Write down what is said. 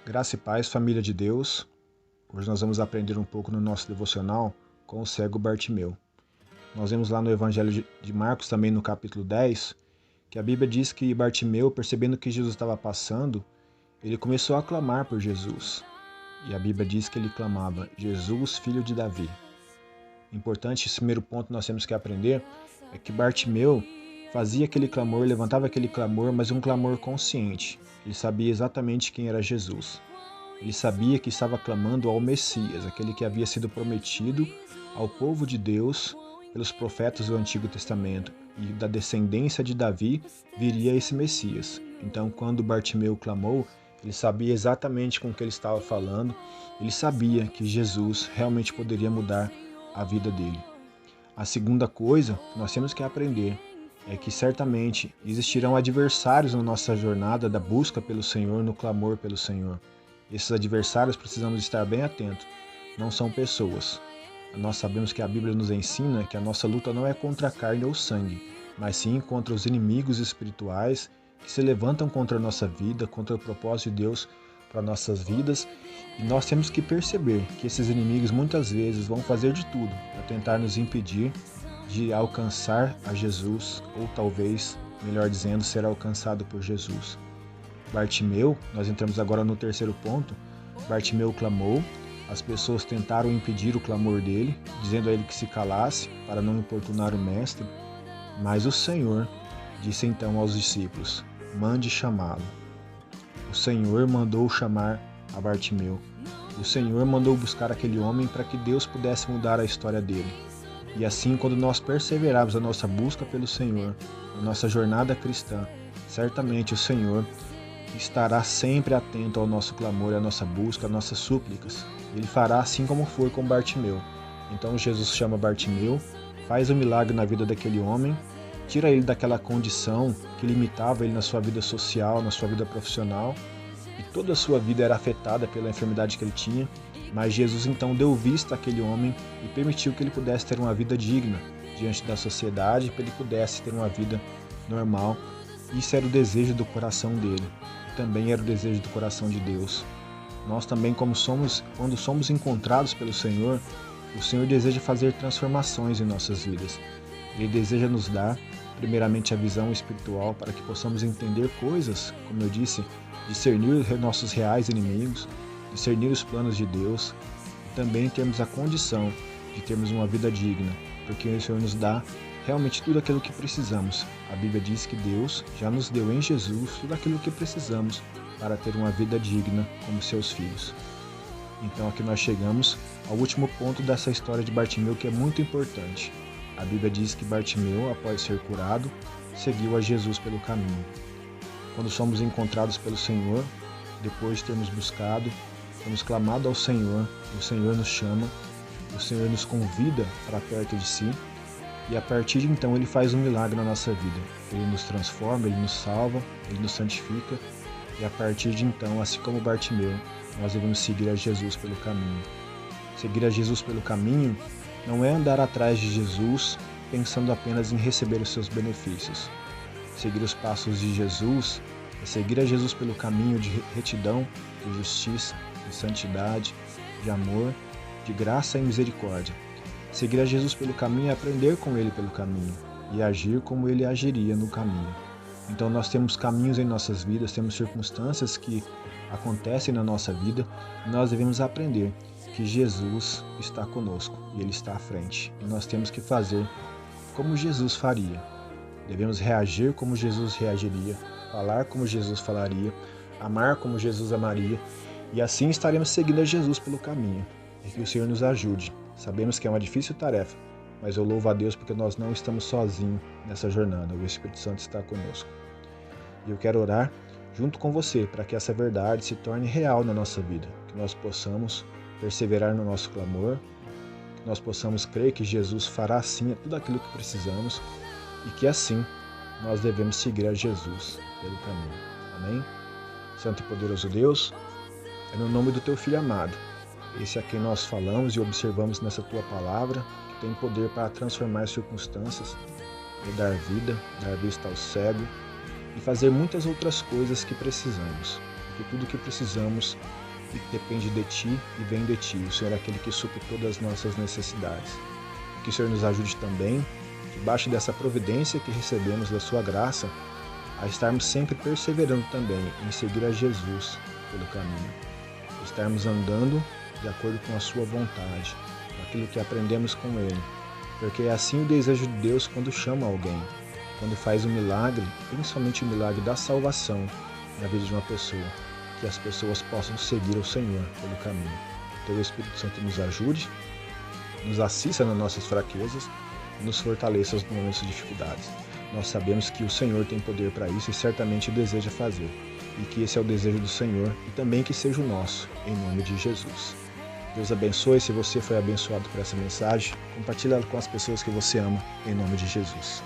Graça e paz, família de Deus. Hoje nós vamos aprender um pouco no nosso devocional com o cego Bartimeu. Nós vemos lá no Evangelho de Marcos, também no capítulo 10, que a Bíblia diz que Bartimeu, percebendo que Jesus estava passando, ele começou a clamar por Jesus. E a Bíblia diz que ele clamava, Jesus, filho de Davi. Importante, esse primeiro ponto que nós temos que aprender é que Bartimeu fazia aquele clamor, levantava aquele clamor, mas um clamor consciente. Ele sabia exatamente quem era Jesus. Ele sabia que estava clamando ao Messias, aquele que havia sido prometido ao povo de Deus pelos profetas do Antigo Testamento. E da descendência de Davi viria esse Messias. Então, quando Bartimeu clamou, ele sabia exatamente com o que ele estava falando. Ele sabia que Jesus realmente poderia mudar a vida dele. A segunda coisa que nós temos que aprender é que certamente existirão adversários na nossa jornada da busca pelo Senhor, no clamor pelo Senhor. Esses adversários precisamos estar bem atentos, não são pessoas. Nós sabemos que a Bíblia nos ensina que a nossa luta não é contra a carne ou sangue, mas sim contra os inimigos espirituais que se levantam contra a nossa vida, contra o propósito de Deus para nossas vidas. E nós temos que perceber que esses inimigos muitas vezes vão fazer de tudo para tentar nos impedir de alcançar a Jesus, ou talvez, melhor dizendo, ser alcançado por Jesus. Bartimeu, nós entramos agora no terceiro ponto, Bartimeu clamou, as pessoas tentaram impedir o clamor dele, dizendo a ele que se calasse para não importunar o mestre, mas o Senhor disse então aos discípulos, mande chamá-lo. O Senhor mandou chamar a Bartimeu. O Senhor mandou buscar aquele homem para que Deus pudesse mudar a história dele. E assim, quando nós perseverarmos a nossa busca pelo Senhor, a nossa jornada cristã, certamente o Senhor estará sempre atento ao nosso clamor, à nossa busca, às nossas súplicas. Ele fará assim como foi com Bartimeu. Então Jesus chama Bartimeu, faz um milagre na vida daquele homem, tira ele daquela condição que limitava ele na sua vida social, na sua vida profissional, e toda a sua vida era afetada pela enfermidade que ele tinha. Mas Jesus então deu vista àquele homem e permitiu que ele pudesse ter uma vida digna diante da sociedade, para que ele pudesse ter uma vida normal. Isso era o desejo do coração dele. Também era o desejo do coração de Deus. Nós também, quando somos encontrados pelo Senhor, o Senhor deseja fazer transformações em nossas vidas. Ele deseja nos dar, primeiramente, a visão espiritual para que possamos entender coisas, como eu disse, discernir nossos reais inimigos, discernir os planos de Deus e também termos a condição de termos uma vida digna, porque o Senhor nos dá realmente tudo aquilo que precisamos. A Bíblia diz que Deus já nos deu em Jesus tudo aquilo que precisamos para ter uma vida digna como seus filhos. Então aqui nós chegamos ao último ponto dessa história de Bartimeu, que é muito importante. A Bíblia diz que Bartimeu, após ser curado, seguiu a Jesus pelo caminho. Quando somos encontrados pelo Senhor, depois de termos buscado, temos clamado ao Senhor, o Senhor nos chama, o Senhor nos convida para perto de si, e a partir de então Ele faz um milagre na nossa vida. Ele nos transforma, Ele nos salva, Ele nos santifica, e a partir de então, assim como Bartimeu, nós devemos seguir a Jesus pelo caminho. Seguir a Jesus pelo caminho não é andar atrás de Jesus pensando apenas em receber os seus benefícios. Seguir os passos de Jesus é seguir a Jesus pelo caminho de retidão, de justiça, de santidade, de amor, de graça e misericórdia. Seguir a Jesus pelo caminho é aprender com Ele pelo caminho e agir como Ele agiria no caminho. Então nós temos caminhos em nossas vidas, temos circunstâncias que acontecem na nossa vida e nós devemos aprender que Jesus está conosco e Ele está à frente. E nós temos que fazer como Jesus faria. Devemos reagir como Jesus reagiria, falar como Jesus falaria, amar como Jesus amaria, e assim estaremos seguindo a Jesus pelo caminho. E que o Senhor nos ajude. Sabemos que é uma difícil tarefa, mas eu louvo a Deus porque nós não estamos sozinhos nessa jornada. O Espírito Santo está conosco. E eu quero orar junto com você para que essa verdade se torne real na nossa vida, que nós possamos perseverar no nosso clamor, que nós possamos crer que Jesus fará sim tudo aquilo que precisamos e que assim nós devemos seguir a Jesus pelo caminho. Amém? Santo e poderoso Deus, é no nome do Teu Filho amado, esse a quem nós falamos e observamos nessa Tua palavra, que tem poder para transformar circunstâncias, e dar vida, dar vista ao cego e fazer muitas outras coisas que precisamos. porque tudo o que precisamos e depende de Ti e vem de Ti. O Senhor é aquele que supre todas as nossas necessidades. Que o Senhor nos ajude também, debaixo dessa providência que recebemos da Sua graça, a estarmos sempre perseverando também em seguir a Jesus pelo caminho. Estarmos andando de acordo com a Sua vontade, com aquilo que aprendemos com Ele. Porque é assim o desejo de Deus quando chama alguém, quando faz um milagre, principalmente o milagre da salvação na vida de uma pessoa, que as pessoas possam seguir o Senhor pelo caminho. Que o Espírito Santo nos ajude, nos assista nas nossas fraquezas e nos fortaleça nos momentos de dificuldades. Nós sabemos que o Senhor tem poder para isso e certamente deseja fazer, e que esse é o desejo do Senhor e também que seja o nosso, em nome de Jesus. Deus abençoe. Se você foi abençoado por essa mensagem, compartilhe ela com as pessoas que você ama, em nome de Jesus.